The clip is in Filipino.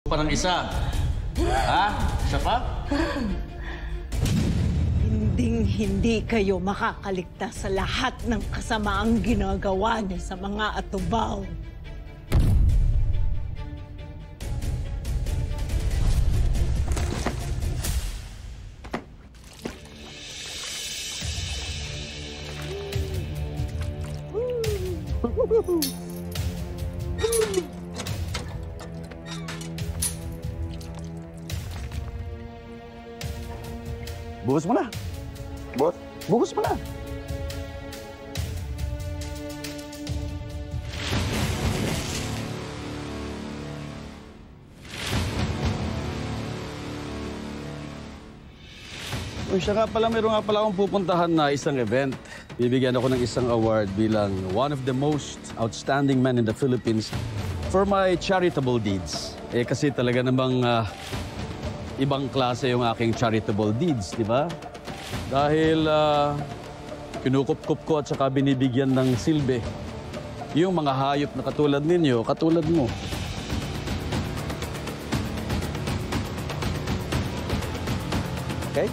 parang isa. Ha? Isa pa? Hindi kayo makakaligtas sa lahat ng kasamaang ginagawa niya sa mga atubaw. Bukas mo na. Boss? Bukas mo na. Uy, siya nga pala, mayroon nga pala akong pupuntahan na isang event. Bibigyan ako ng isang award bilang one of the most outstanding men in the Philippines for my charitable deeds. Eh kasi talaga namang ibang klase yung aking charitable deeds, di ba? Dahil kinukup-kup ko at saka binibigyan ng silbi yung mga hayop na katulad ninyo, katulad mo. Okay?